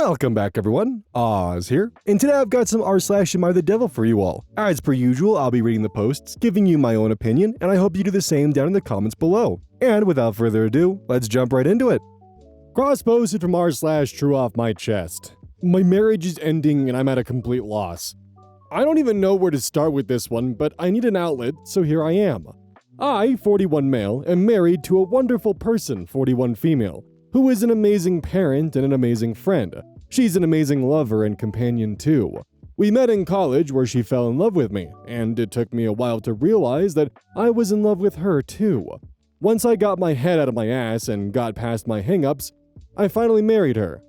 Welcome back, everyone. Oz here, and today I've got some r/AmITheDevil for you all. As per usual, I'll be reading the posts, giving you my own opinion, and I hope you do the same down in the comments below. And without further ado, let's jump right into it. Cross-posted from r/True off my chest. My marriage is ending and I'm at a complete loss. I don't even know where to start with this one, but I need an outlet, so here I am. I, 41 male, am married to a wonderful person, 41 female, who is an amazing parent and an amazing friend. She's an amazing lover and companion too. We met in college where she fell in love with me, and it took me a while to realize that I was in love with her too. Once I got my head out of my ass and got past my hang-ups, I finally married her.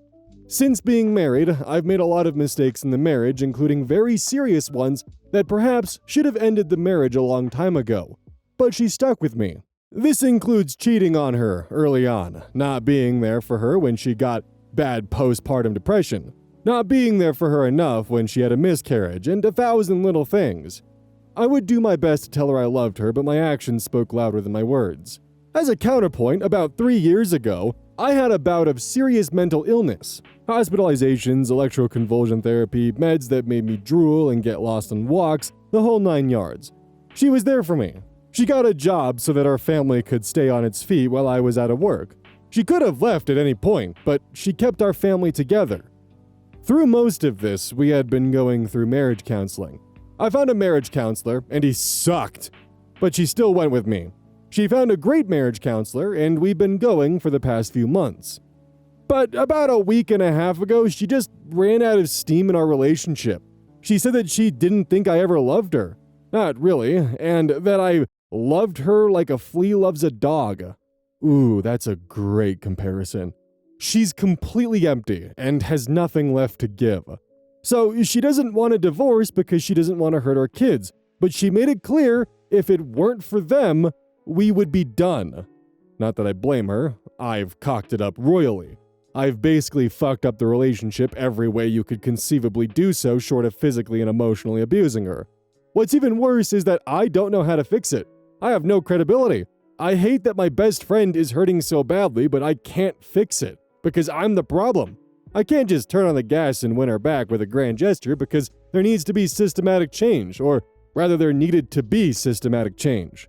Since being married, I've made a lot of mistakes in the marriage, including very serious ones that perhaps should have ended the marriage a long time ago. But she stuck with me. This includes cheating on her early on, not being there for her when she got bad postpartum depression, not being there for her enough when she had a miscarriage, and 1,000 little things. I would do my best to tell her I loved her, but my actions spoke louder than my words. As a counterpoint, about 3 years ago, I had a bout of serious mental illness. Hospitalizations, electroconvulsion therapy, meds that made me drool and get lost on walks, the whole 9 yards. She was there for me. She got a job so that our family could stay on its feet while I was out of work. She could have left at any point, but she kept our family together. Through most of this, we had been going through marriage counseling. I found a marriage counselor, and he sucked, but she still went with me. She found a great marriage counselor, and we've been going for the past few months. But about a week and a half ago, she just ran out of steam in our relationship. She said that she didn't think I ever loved her. Not really, and that I loved her like a flea loves a dog. Ooh, that's a great comparison. She's completely empty and has nothing left to give. So she doesn't want a divorce because she doesn't want to hurt our kids, but she made it clear if it weren't for them, we would be done. Not that I blame her, I've cocked it up royally. I've basically fucked up the relationship every way you could conceivably do so short of physically and emotionally abusing her. What's even worse is that I don't know how to fix it. I have no credibility. I hate that my best friend is hurting so badly, but I can't fix it, because I'm the problem. I can't just turn on the gas and win her back with a grand gesture because there needs to be systematic change, or rather there needed to be systematic change.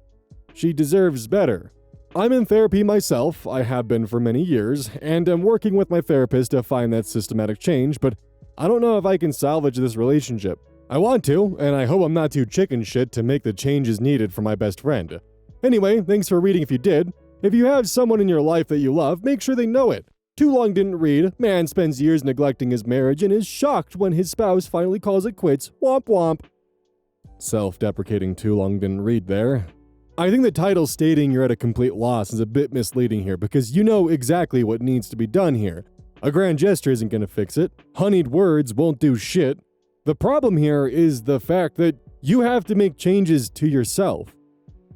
She deserves better. I'm in therapy myself, I have been for many years, and am working with my therapist to find that systematic change, but I don't know if I can salvage this relationship. I want to, and I hope I'm not too chicken shit to make the changes needed for my best friend. Anyway, thanks for reading if you did. If you have someone in your life that you love, make sure they know it. Too long didn't read. Man spends years neglecting his marriage and is shocked when his spouse finally calls it quits. Womp womp. Self-deprecating too long didn't read there. I think the title stating you're at a complete loss is a bit misleading here because you know exactly what needs to be done here. A grand gesture isn't going to fix it. Honeyed words won't do shit. The problem here is the fact that you have to make changes to yourself.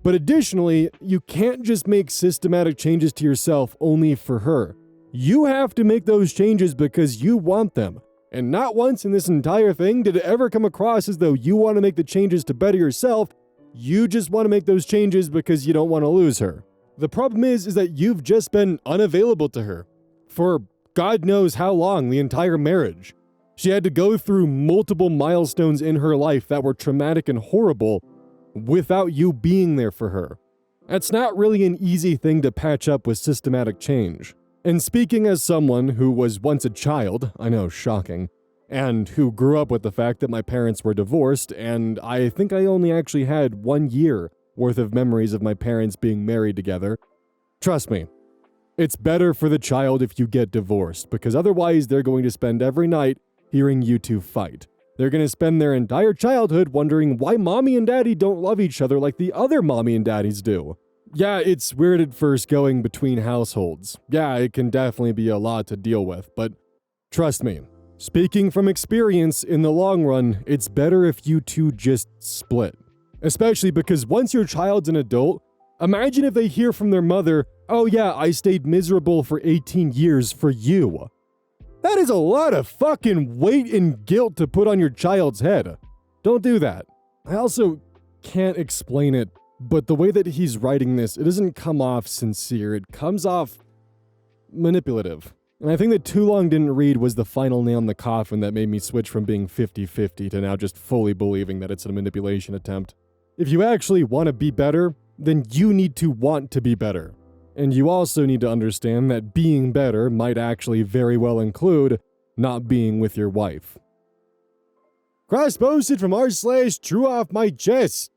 But additionally, you can't just make systematic changes to yourself only for her. You have to make those changes because you want them. And not once in this entire thing did it ever come across as though you want to make the changes to better yourself. You just want to make those changes because you don't want to lose her. The problem is that you've just been unavailable to her for God knows how long, the entire marriage. She had to go through multiple milestones in her life that were traumatic and horrible without you being there for her. That's not really an easy thing to patch up with systematic change. And speaking as someone who was once a child, I know, shocking, and who grew up with the fact that my parents were divorced, and I think I only actually had 1 year worth of memories of my parents being married together. Trust me, it's better for the child if you get divorced, because otherwise they're going to spend every night hearing you two fight. They're going to spend their entire childhood wondering why mommy and daddy don't love each other like the other mommy and daddies do. Yeah, it's weird at first going between households. Yeah, it can definitely be a lot to deal with, but trust me, speaking from experience, in the long run, it's better if you two just split. Especially because once your child's an adult, imagine if they hear from their mother, "Oh yeah, I stayed miserable for 18 years for you." That is a lot of fucking weight and guilt to put on your child's head. Don't do that. I also can't explain it, but the way that he's writing this, it doesn't come off sincere. It comes off manipulative. And I think that too long didn't read was the final nail in the coffin that made me switch from being 50-50 to now just fully believing that it's a manipulation attempt. If you actually want to be better, then you need to want to be better. And you also need to understand that being better might actually very well include not being with your wife. Cross-posted from r/true off my chest.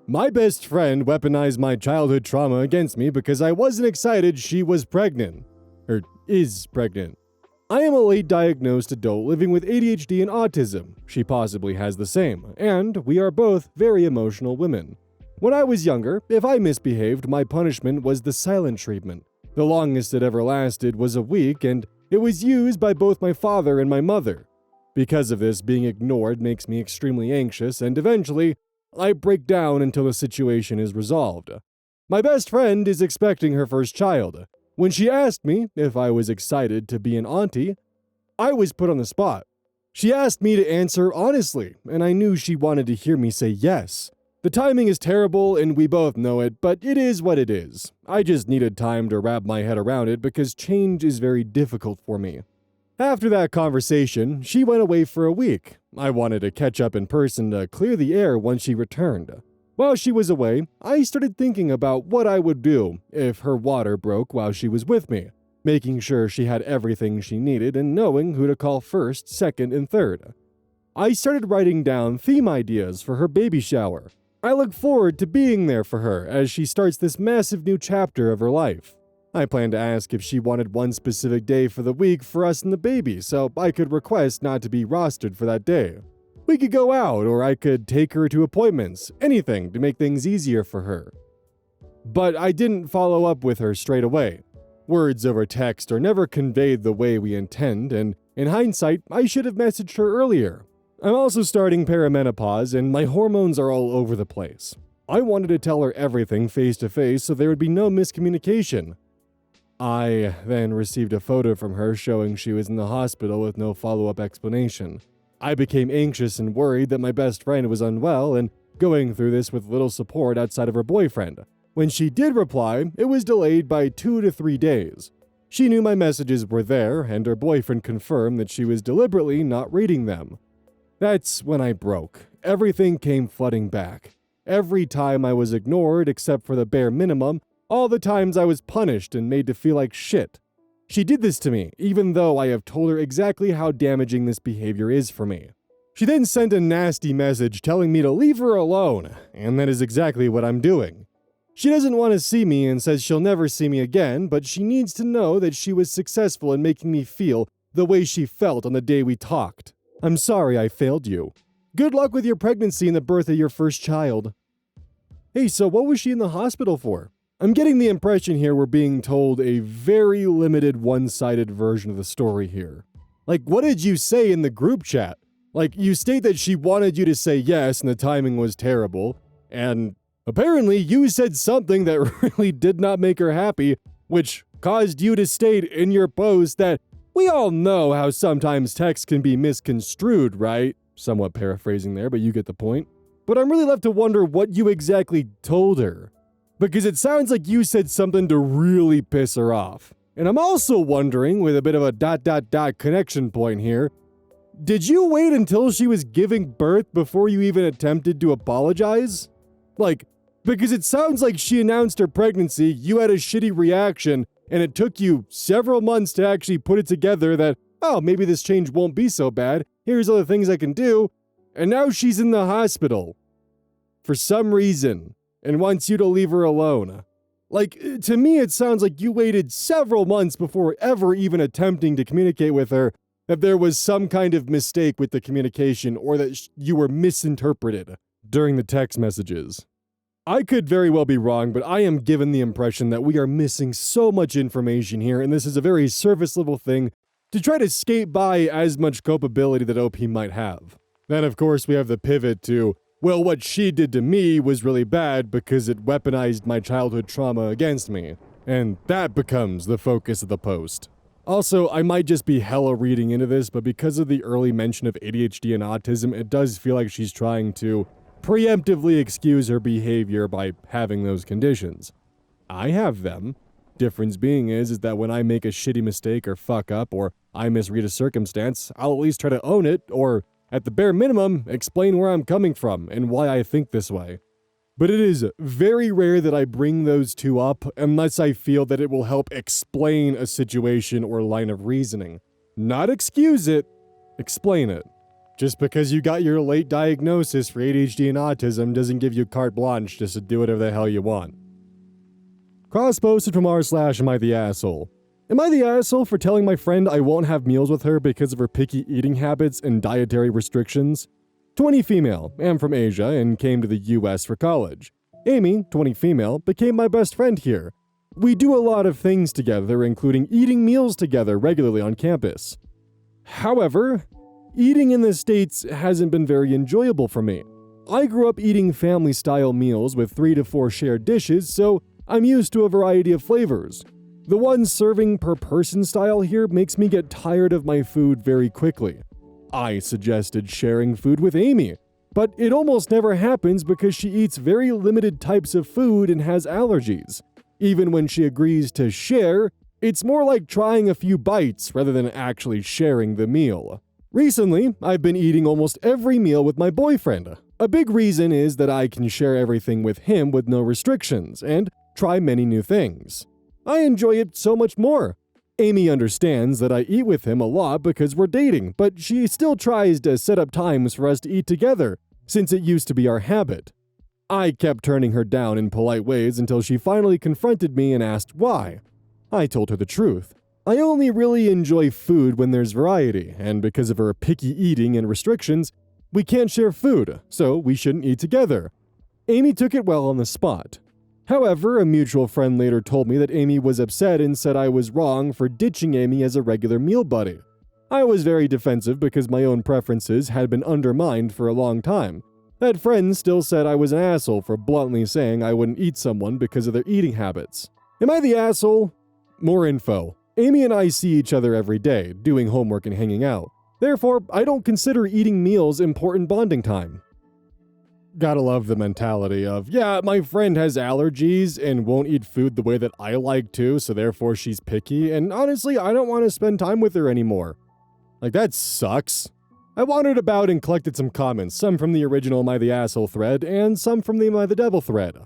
My best friend weaponized my childhood trauma against me because I wasn't excited she was pregnant. Or is pregnant. I am a late diagnosed adult living with ADHD and autism. She possibly has the same, and we are both very emotional women. When I was younger, if I misbehaved, my punishment was the silent treatment. The longest it ever lasted was a week, and it was used by both my father and my mother. Because of this, being ignored makes me extremely anxious, and eventually, I break down until the situation is resolved. My best friend is expecting her first child. When she asked me if I was excited to be an auntie, I was put on the spot. She asked me to answer honestly, and I knew she wanted to hear me say yes. The timing is terrible, and we both know it, but it is what it is. I just needed time to wrap my head around it because change is very difficult for me. After that conversation, she went away for a week. I wanted to catch up in person to clear the air once she returned. While she was away, I started thinking about what I would do if her water broke while she was with me, making sure she had everything she needed and knowing who to call first, second, and third. I started writing down theme ideas for her baby shower. I look forward to being there for her as she starts this massive new chapter of her life. I planned to ask if she wanted one specific day for the week for us and the baby, so I could request not to be rostered for that day. We could go out, or I could take her to appointments, anything to make things easier for her. But I didn't follow up with her straight away. Words over text are never conveyed the way we intend, and in hindsight, I should have messaged her earlier. I'm also starting perimenopause, and my hormones are all over the place. I wanted to tell her everything face to face so there would be no miscommunication. I then received a photo from her showing she was in the hospital with no follow-up explanation. I became anxious and worried that my best friend was unwell and going through this with little support outside of her boyfriend. When she did reply, it was delayed by 2 to 3 days. She knew my messages were there, and her boyfriend confirmed that she was deliberately not reading them. That's when I broke. Everything came flooding back. Every time I was ignored except for the bare minimum, all the times I was punished and made to feel like shit. She did this to me, even though I have told her exactly how damaging this behavior is for me. She then sent a nasty message telling me to leave her alone, and that is exactly what I'm doing. She doesn't want to see me and says she'll never see me again, but she needs to know that she was successful in making me feel the way she felt on the day we talked. I'm sorry I failed you. Good luck with your pregnancy and the birth of your first child. Hey, so what was she in the hospital for? I'm getting the impression here we're being told a very limited one-sided version of the story here. Like, what did you say in the group chat? Like, you state that she wanted you to say yes and the timing was terrible, and apparently you said something that really did not make her happy, which caused you to state in your post that we all know how sometimes text can be misconstrued, right? Somewhat paraphrasing there, but you get the point. But I'm really left to wonder what you exactly told her. Because it sounds like you said something to really piss her off. And I'm also wondering, with a bit of a ... connection point here, did you wait until she was giving birth before you even attempted to apologize? Like, because it sounds like she announced her pregnancy, you had a shitty reaction, and it took you several months to actually put it together that, oh, maybe this change won't be so bad, here's other things I can do, and now she's in the hospital. For some reason. And wants you to leave her alone. Like, to me it sounds like you waited several months before ever even attempting to communicate with her that there was some kind of mistake with the communication or that you were misinterpreted during the text messages. I could very well be wrong, but I am given the impression that we are missing so much information here, and this is a very surface level thing to try to skate by as much culpability that OP might have. Then of course we have the pivot to, well, what she did to me was really bad because it weaponized my childhood trauma against me. And that becomes the focus of the post. Also, I might just be hella reading into this, but because of the early mention of ADHD and autism, it does feel like she's trying to preemptively excuse her behavior by having those conditions. I have them. Difference being is that when I make a shitty mistake or fuck up or I misread a circumstance, I'll at least try to own it or, at the bare minimum, explain where I'm coming from and why I think this way. But it is very rare that I bring those two up unless I feel that it will help explain a situation or line of reasoning. Not excuse it, explain it. Just because you got your late diagnosis for ADHD and autism doesn't give you carte blanche just to do whatever the hell you want. Cross-posted from r/AmITheAsshole. Am I the asshole for telling my friend I won't have meals with her because of her picky eating habits and dietary restrictions? 20 female, am from Asia and came to the US for college. Amy, 20 female, became my best friend here. We do a lot of things together, including eating meals together regularly on campus. However, eating in the States hasn't been very enjoyable for me. I grew up eating family-style meals with 3 to 4 shared dishes, so I'm used to a variety of flavors. The one serving per person style here makes me get tired of my food very quickly. I suggested sharing food with Amy, but it almost never happens because she eats very limited types of food and has allergies. Even when she agrees to share, it's more like trying a few bites rather than actually sharing the meal. Recently, I've been eating almost every meal with my boyfriend. A big reason is that I can share everything with him with no restrictions and try many new things. I enjoy it so much more. Amy understands that I eat with him a lot because we're dating, but she still tries to set up times for us to eat together, since it used to be our habit. I kept turning her down in polite ways until she finally confronted me and asked why. I told her the truth. I only really enjoy food when there's variety, and because of her picky eating and restrictions, we can't share food, so we shouldn't eat together. Amy took it well on the spot. However, a mutual friend later told me that Amy was upset and said I was wrong for ditching Amy as a regular meal buddy. I was very defensive because my own preferences had been undermined for a long time. That friend still said I was an asshole for bluntly saying I wouldn't eat someone because of their eating habits. Am I the asshole? More info. Amy and I see each other every day, doing homework and hanging out. Therefore, I don't consider eating meals important bonding time. Gotta love the mentality of, yeah, my friend has allergies and won't eat food the way that I like to, so therefore she's picky, and honestly, I don't want to spend time with her anymore. Like, that sucks. I wandered about and collected some comments, some from the original Am I the Asshole thread, and some from the Am I the Devil thread.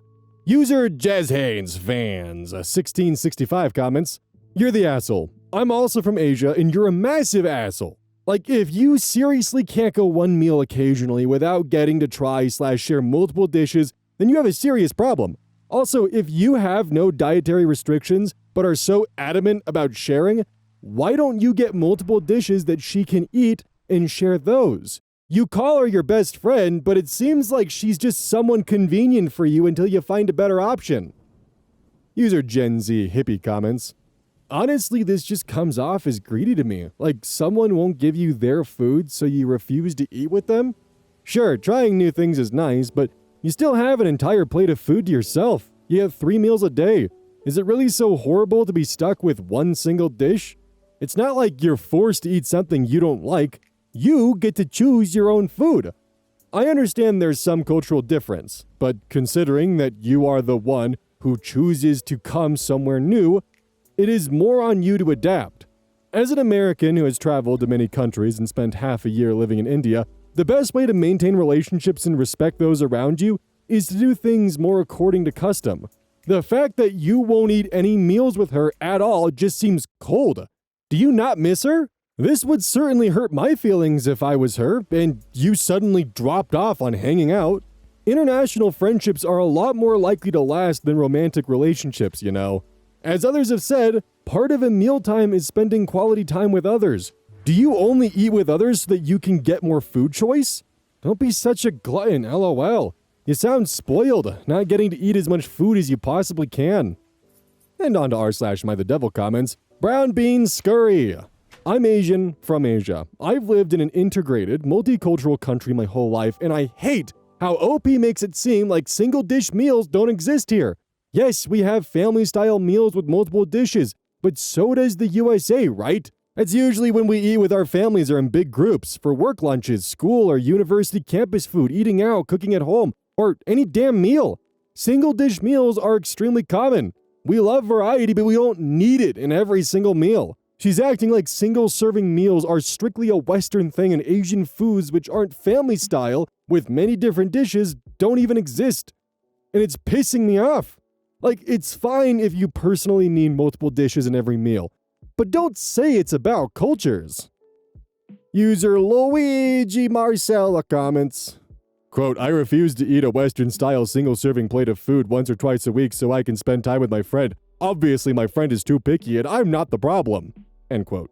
User Jez Haynes fans, 1665 comments. You're the asshole. I'm also from Asia, and you're a massive asshole. Like, if you seriously can't go one meal occasionally without getting to try/share multiple dishes, then you have a serious problem. Also, if you have no dietary restrictions, but are so adamant about sharing, why don't you get multiple dishes that she can eat and share those? You call her your best friend, but it seems like she's just someone convenient for you until you find a better option. User Gen Z hippie comments. Honestly, this just comes off as greedy to me. Like, someone won't give you their food, so you refuse to eat with them? Sure, trying new things is nice, but you still have an entire plate of food to yourself. You have 3 meals a day. Is it really so horrible to be stuck with one single dish? It's not like you're forced to eat something you don't like. You get to choose your own food. I understand there's some cultural difference, but considering that you are the one who chooses to come somewhere new, it is more on you to adapt. As an American who has traveled to many countries and spent half a year living in India, the best way to maintain relationships and respect those around you is to do things more according to custom. The fact that you won't eat any meals with her at all just seems cold. Do you not miss her? This would certainly hurt my feelings if I was her, and you suddenly dropped off on hanging out. International friendships are a lot more likely to last than romantic relationships, you know. As others have said, part of a mealtime is spending quality time with others. Do you only eat with others so that you can get more food choice? Don't be such a glutton, lol. You sound spoiled, not getting to eat as much food as you possibly can. And on to r/AmITheDevil comments. Brown bean scurry. I'm Asian from Asia. I've lived in an integrated, multicultural country my whole life, and I hate how OP makes it seem like single dish meals don't exist here. Yes, we have family-style meals with multiple dishes, but so does the USA, right? That's usually when we eat with our families or in big groups, for work lunches, school or university campus food, eating out, cooking at home, or any damn meal. Single-dish meals are extremely common. We love variety, but we don't need it in every single meal. She's acting like single-serving meals are strictly a Western thing and Asian foods which aren't family style with many different dishes don't even exist. And it's pissing me off. Like, it's fine if you personally need multiple dishes in every meal, but don't say it's about cultures. User Luigi Marcella comments, quote, I refuse to eat a Western-style single-serving plate of food once or twice a week so I can spend time with my friend. Obviously, my friend is too picky and I'm not the problem. End quote.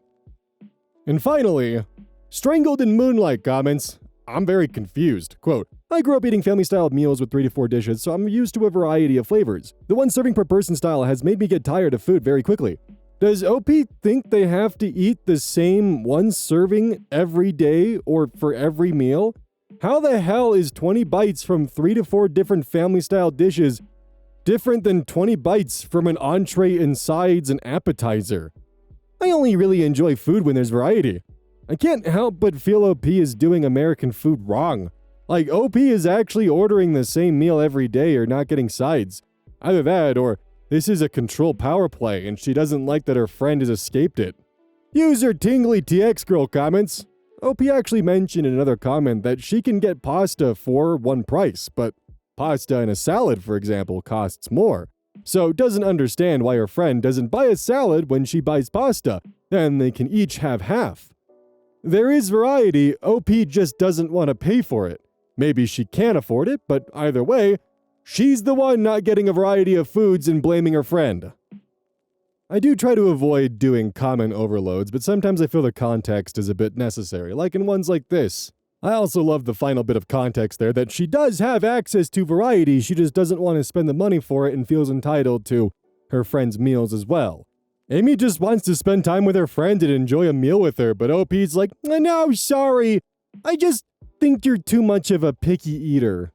And finally, Strangled in Moonlight comments, I'm very confused. Quote, I grew up eating family-style meals with 3 to 4 dishes, so I'm used to a variety of flavors. The one serving per person style has made me get tired of food very quickly. Does OP think they have to eat the same one serving every day or for every meal? How the hell is 20 bites from 3 to 4 different family-style dishes different than 20 bites from an entree and sides and appetizer? I only really enjoy food when there's variety. I can't help but feel OP is doing American food wrong. Like, OP is actually ordering the same meal every day or not getting sides. Either that or this is a control power play and she doesn't like that her friend has escaped it. User Tingly TX Girl comments, OP actually mentioned in another comment that she can get pasta for one price, but pasta in a salad, for example, costs more. So doesn't understand why her friend doesn't buy a salad when she buys pasta, then they can each have half. There is variety, OP just doesn't want to pay for it. Maybe she can't afford it, but either way, she's the one not getting a variety of foods and blaming her friend. I do try to avoid doing comment overloads, but sometimes I feel the context is a bit necessary, like in ones like this. I also love the final bit of context there that she does have access to variety, she just doesn't want to spend the money for it and feels entitled to her friend's meals as well. Amy just wants to spend time with her friend and enjoy a meal with her, but OP's like, no, sorry, I just think you're too much of a picky eater.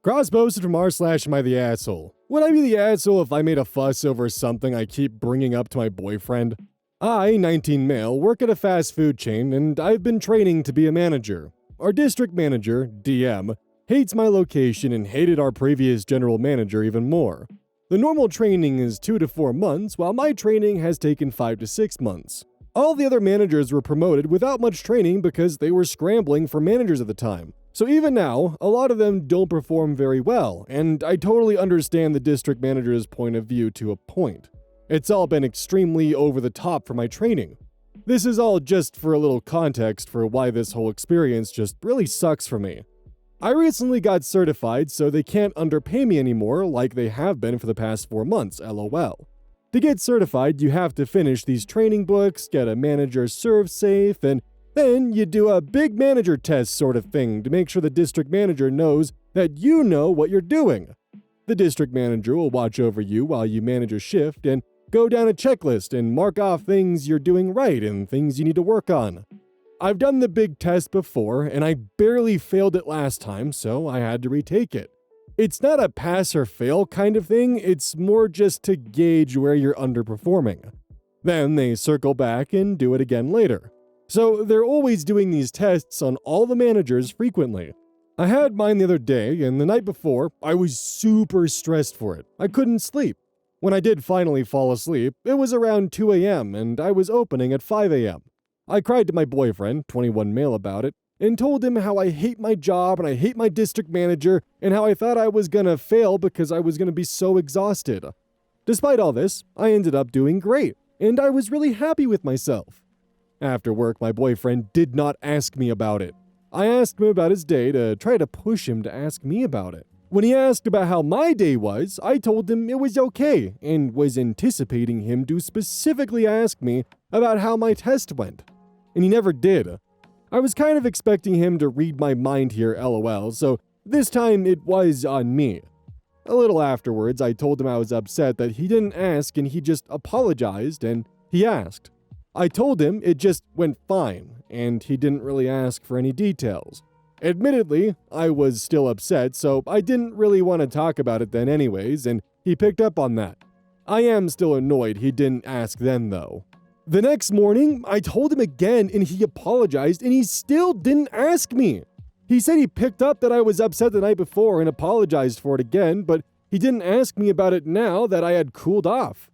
Cross posted from r/AmITheAsshole. Would I be the asshole if I made a fuss over something I keep bringing up to my boyfriend? I, 19 male, work at a fast food chain and I've been training to be a manager. Our district manager, DM, hates my location and hated our previous general manager even more. The normal training is 2 to 4 months, while my training has taken 5 to 6 months. All the other managers were promoted without much training because they were scrambling for managers at the time. So even now, a lot of them don't perform very well, and I totally understand the district manager's point of view to a point. It's all been extremely over the top for my training. This is all just for a little context for why this whole experience just really sucks for me. I recently got certified, so they can't underpay me anymore like they have been for the past 4 months, lol. To get certified, you have to finish these training books, get a manager serve safe, and then you do a big manager test sort of thing to make sure the district manager knows that you know what you're doing. The district manager will watch over you while you manage a shift and go down a checklist and mark off things you're doing right and things you need to work on. I've done the big test before, and I barely failed it last time, so I had to retake it. It's not a pass or fail kind of thing, it's more just to gauge where you're underperforming. Then they circle back and do it again later. So they're always doing these tests on all the managers frequently. I had mine the other day, and the night before, I was super stressed for it. I couldn't sleep. When I did finally fall asleep, it was around 2 a.m., and I was opening at 5 a.m. I cried to my boyfriend, 21 male, about it, and told him how I hate my job and I hate my district manager and how I thought I was gonna fail because I was gonna be so exhausted. Despite all this, I ended up doing great, and I was really happy with myself. After work, my boyfriend did not ask me about it. I asked him about his day to try to push him to ask me about it. When he asked about how my day was, I told him it was okay and was anticipating him to specifically ask me about how my test went. And he never did. I was kind of expecting him to read my mind here, lol, so this time it was on me. A little afterwards, I told him I was upset that he didn't ask and he just apologized and he asked. I told him it just went fine and he didn't really ask for any details. Admittedly, I was still upset, so I didn't really want to talk about it then anyways, and he picked up on that. I am still annoyed he didn't ask then though. The next morning, I told him again and he apologized and he still didn't ask me. He said he picked up that I was upset the night before and apologized for it again, but he didn't ask me about it now that I had cooled off.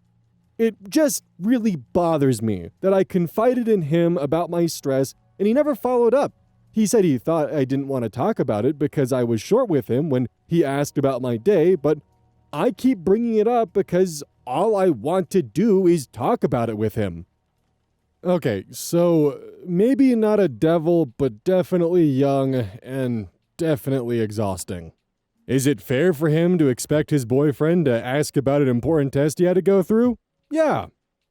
It just really bothers me that I confided in him about my stress and he never followed up. He said he thought I didn't want to talk about it because I was short with him when he asked about my day, but I keep bringing it up because all I want to do is talk about it with him. Okay, so maybe not a devil, but definitely young and definitely exhausting. Is it fair for him to expect his boyfriend to ask about an important test he had to go through? Yeah.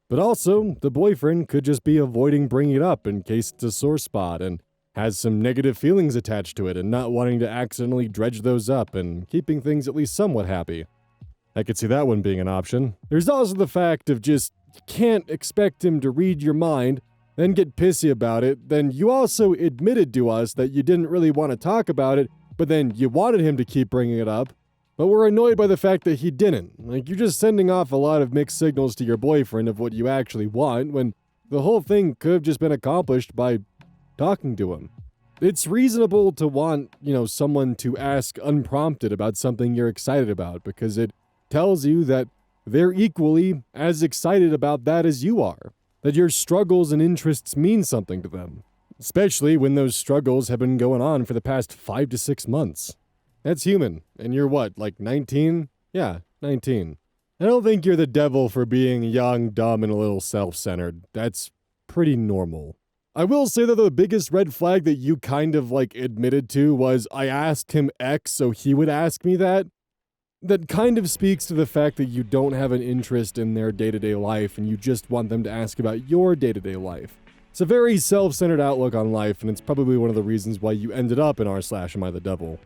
But also, the boyfriend could just be avoiding bringing it up in case it's a sore spot and has some negative feelings attached to it and not wanting to accidentally dredge those up and keeping things at least somewhat happy. I could see that one being an option. There's also the fact of just, you can't expect him to read your mind, then get pissy about it, then you also admitted to us that you didn't really want to talk about it, but then you wanted him to keep bringing it up, but were annoyed by the fact that he didn't. Like, you're just sending off a lot of mixed signals to your boyfriend of what you actually want, when the whole thing could have just been accomplished by talking to him. It's reasonable to want, someone to ask unprompted about something you're excited about, because it tells you that they're equally as excited about that as you are, that your struggles and interests mean something to them, especially when those struggles have been going on for the past 5 to 6 months. That's human, and you're what, like 19? Yeah, 19. I don't think you're the devil for being young, dumb, and a little self-centered. That's pretty normal. I will say that the biggest red flag that you kind of admitted to was I asked him X so he would ask me that. That kind of speaks to the fact that you don't have an interest in their day-to-day life and you just want them to ask about your day-to-day life. It's a very self-centered outlook on life, and it's probably one of the reasons why you ended up in r/AmITheDevil.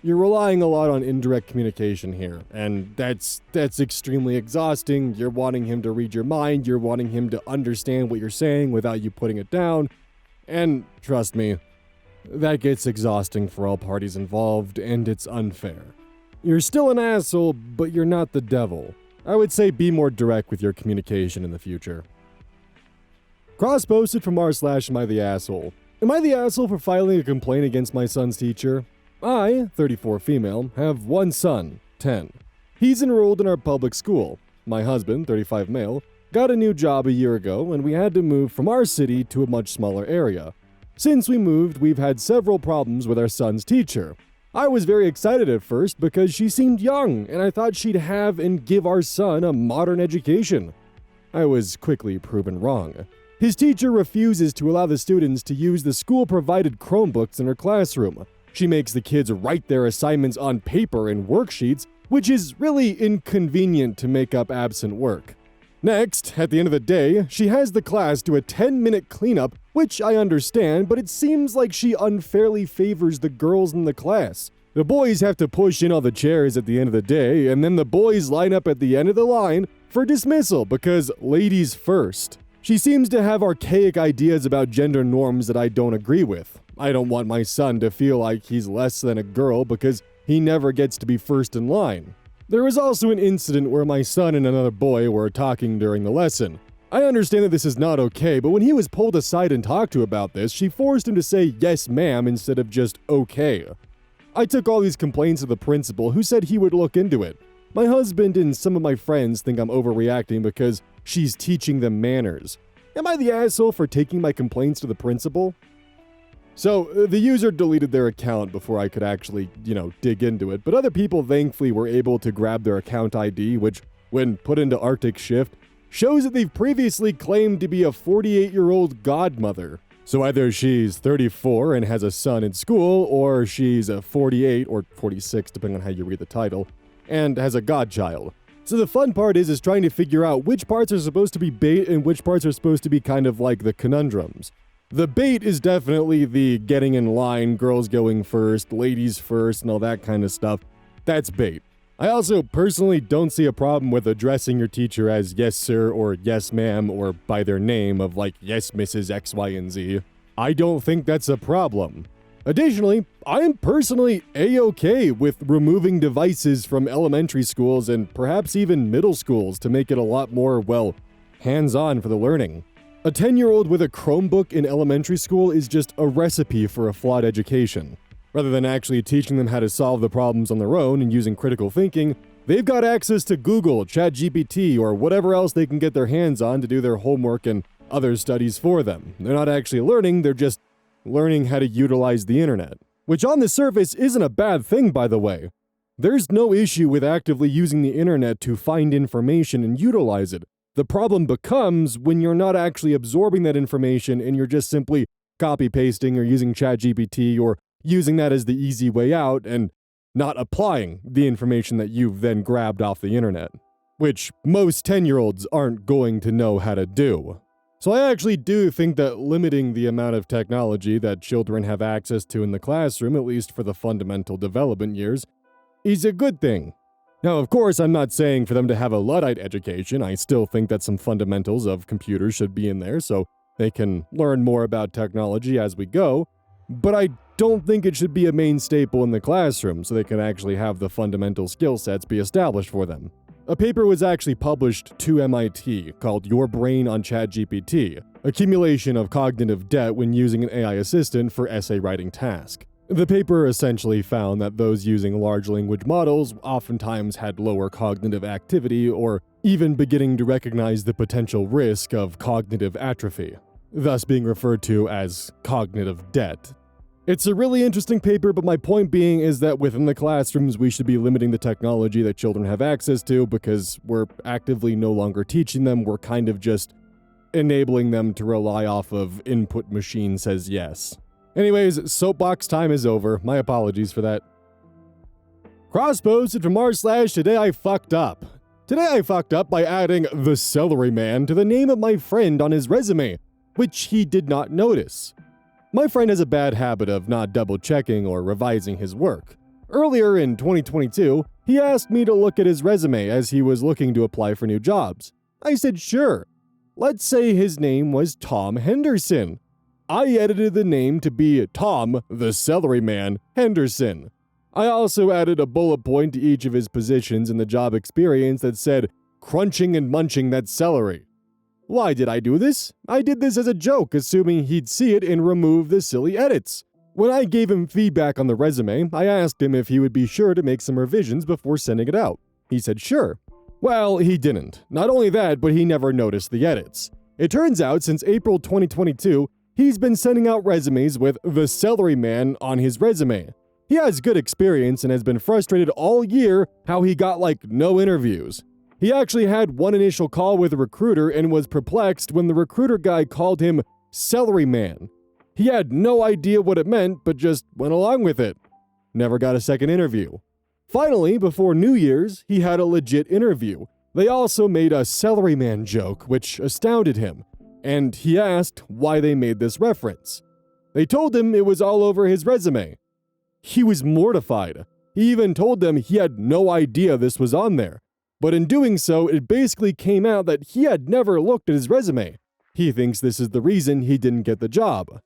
You're relying a lot on indirect communication here, and that's extremely exhausting. You're wanting him to read your mind, you're wanting him to understand what you're saying without you putting it down, and trust me, that gets exhausting for all parties involved, and it's unfair. You're still an asshole, but you're not the devil. I would say be more direct with your communication in the future. Cross-posted from r/AmITheAsshole. Am I the asshole for filing a complaint against my son's teacher? I, 34 female, have one son, 10. He's enrolled in our public school. My husband, 35 male, got a new job a year ago, and we had to move from our city to a much smaller area. Since we moved, we've had several problems with our son's teacher. I was very excited at first because she seemed young, and I thought she'd have and give our son a modern education. I was quickly proven wrong. His teacher refuses to allow the students to use the school-provided Chromebooks in her classroom. She makes the kids write their assignments on paper and worksheets, which is really inconvenient to make up absent work. Next, at the end of the day, she has the class do a 10-minute cleanup, which I understand, but it seems like she unfairly favors the girls in the class. The boys have to push in all the chairs at the end of the day, and then the boys line up at the end of the line for dismissal because ladies first. She seems to have archaic ideas about gender norms that I don't agree with. I don't want my son to feel like he's less than a girl because he never gets to be first in line. There was also an incident where my son and another boy were talking during the lesson. I understand that this is not okay, but when he was pulled aside and talked to about this, she forced him to say yes ma'am instead of just okay. I took all these complaints to the principal, who said he would look into it. My husband and some of my friends think I'm overreacting because she's teaching them manners. Am I the asshole for taking my complaints to the principal? So, the user deleted their account before I could actually, dig into it, but other people thankfully were able to grab their account ID, which, when put into Arctic Shift, shows that they've previously claimed to be a 48-year-old godmother. So either she's 34 and has a son in school, or she's a 48 or 46, depending on how you read the title, and has a godchild. So the fun part is trying to figure out which parts are supposed to be bait and which parts are supposed to be kind of like the conundrums. The bait is definitely the getting in line, girls going first, ladies first, and all that kind of stuff. That's bait. I also personally don't see a problem with addressing your teacher as yes sir or yes ma'am or by their name of yes Mrs. X, Y, and Z. I don't think that's a problem. Additionally, I am personally A-okay with removing devices from elementary schools and perhaps even middle schools to make it a lot more, hands-on for the learning. A 10-year-old with a Chromebook in elementary school is just a recipe for a flawed education. Rather than actually teaching them how to solve the problems on their own and using critical thinking, They've got access to Google, ChatGPT, or whatever else they can get their hands on to do their homework and other studies for them. They're not actually learning, they're just learning how to utilize the internet. Which on the surface isn't a bad thing, by the way. There's no issue with actively using the internet to find information and utilize it. The problem becomes when you're not actually absorbing that information and you're just simply copy-pasting or using ChatGPT or using that as the easy way out and not applying the information that you've then grabbed off the internet, which most 10-year-olds aren't going to know how to do. So I actually do think that limiting the amount of technology that children have access to in the classroom, at least for the fundamental development years, is a good thing. Now, of course, I'm not saying for them to have a Luddite education. I still think that some fundamentals of computers should be in there so they can learn more about technology as we go, but I don't think it should be a main staple in the classroom so they can actually have the fundamental skill sets be established for them. A paper was actually published to MIT called Your Brain on ChatGPT, Accumulation of Cognitive Debt when Using an AI Assistant for Essay Writing Task. The paper essentially found that those using large language models oftentimes had lower cognitive activity or even beginning to recognize the potential risk of cognitive atrophy, thus being referred to as cognitive debt. It's a really interesting paper, but my point being is that within the classrooms, we should be limiting the technology that children have access to because we're actively no longer teaching them. We're kind of just enabling them to rely off of input machine says yes. Anyways, soapbox time is over. My apologies for that. Cross posted from r/today I fucked up. Today I fucked up by adding the Celery Man to the name of my friend on his resume, which he did not notice. My friend has a bad habit of not double-checking or revising his work. Earlier in 2022, he asked me to look at his resume as he was looking to apply for new jobs. I said sure. Let's say his name was Tom Henderson. I edited the name to be Tom, the Celery Man, Henderson. I also added a bullet point to each of his positions in the job experience that said, crunching and munching that celery. Why did I do this? I did this as a joke, assuming he'd see it and remove the silly edits. When I gave him feedback on the resume, I asked him if he would be sure to make some revisions before sending it out. He said sure. Well, he didn't. Not only that, but he never noticed the edits. It turns out, since April 2022, he's been sending out resumes with the Celery Man on his resume. He has good experience and has been frustrated all year how he got no interviews. He actually had one initial call with a recruiter and was perplexed when the recruiter guy called him Celery Man. He had no idea what it meant, but just went along with it. Never got a second interview. Finally, before New Year's, he had a legit interview. They also made a Celery Man joke, which astounded him, and he asked why they made this reference. They told him it was all over his resume. He was mortified. He even told them he had no idea this was on there. But in doing so, it basically came out that he had never looked at his resume. He thinks this is the reason he didn't get the job.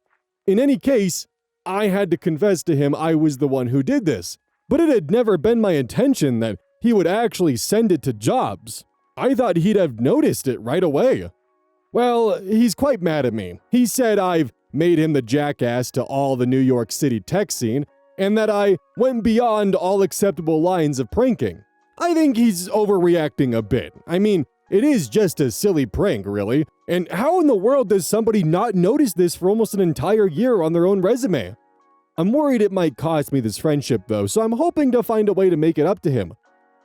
In any case, I had to confess to him I was the one who did this, but it had never been my intention that he would actually send it to jobs. I thought he'd have noticed it right away. Well, he's quite mad at me. He said I've made him the jackass to all the New York City tech scene, and that I went beyond all acceptable lines of pranking. I think he's overreacting a bit. I mean, it is just a silly prank, really. And how in the world does somebody not notice this for almost an entire year on their own resume? I'm worried it might cost me this friendship, though, so I'm hoping to find a way to make it up to him.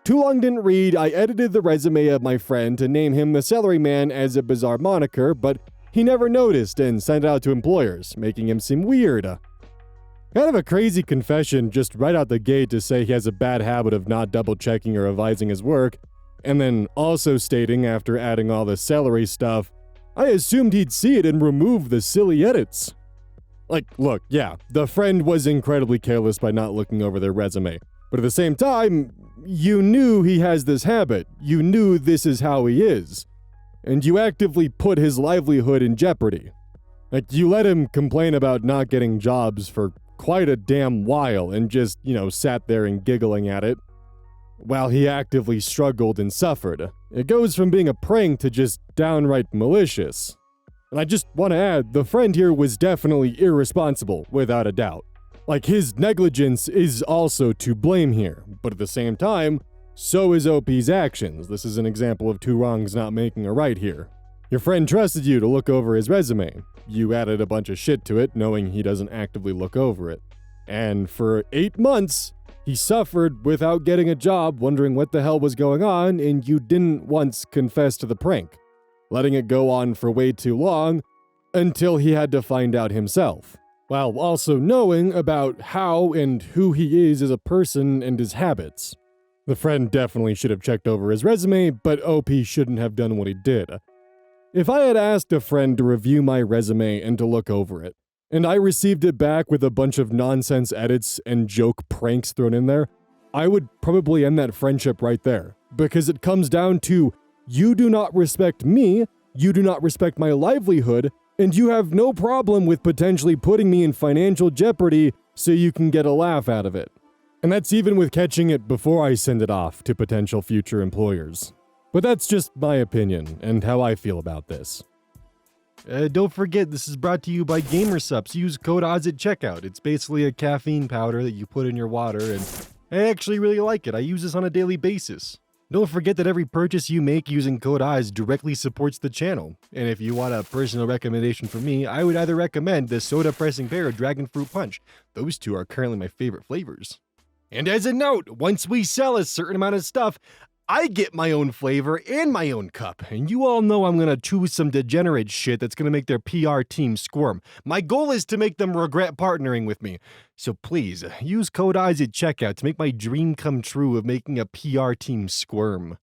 Too long didn't read, I edited the resume of my friend to name him the Celery Man as a bizarre moniker, but he never noticed and sent it out to employers, making him seem weird. Kind of a crazy confession just right out the gate to say he has a bad habit of not double-checking or revising his work, and then also stating after adding all the celery stuff, I assumed he'd see it and remove the silly edits. Look, yeah, the friend was incredibly careless by not looking over their resume, but at the same time, you knew he has this habit, you knew this is how he is, and you actively put his livelihood in jeopardy. You let him complain about not getting jobs for quite a damn while and just, sat there and giggling at it, while he actively struggled and suffered. It goes from being a prank to just downright malicious. And I just want to add, the friend here was definitely irresponsible, without a doubt. His negligence is also to blame here, but at the same time, So is OP's actions. This is an example of two wrongs not making a right here. Your friend trusted you to look over his resume. You added a bunch of shit to it, knowing he doesn't actively look over it. And for 8 months, he suffered without getting a job, wondering what the hell was going on, and you didn't once confess to the prank, letting it go on for way too long until he had to find out himself, while also knowing about how and who he is as a person and his habits. The friend definitely should have checked over his resume, but OP shouldn't have done what he did. If I had asked a friend to review my resume and to look over it, and I received it back with a bunch of nonsense edits and joke pranks thrown in there, I would probably end that friendship right there, because it comes down to you do not respect me, you do not respect my livelihood, and you have no problem with potentially putting me in financial jeopardy so you can get a laugh out of it. And that's even with catching it before I send it off to potential future employers. But that's just my opinion and how I feel about this. Don't forget, this is brought to you by GamerSupps. Use code ODDS at checkout. It's basically a caffeine powder that you put in your water, and I actually really like it. I use this on a daily basis. Don't forget that every purchase you make using code ODDS directly supports the channel. And if you want a personal recommendation from me, I would either recommend the Soda Pressing Pear or Dragon Fruit Punch. Those two are currently my favorite flavors. And as a note, once we sell a certain amount of stuff, I get my own flavor and my own cup, and you all know I'm gonna choose some degenerate shit that's gonna make their PR team squirm. My goal is to make them regret partnering with me. So please, use code ODDS at checkout to make my dream come true of making a PR team squirm.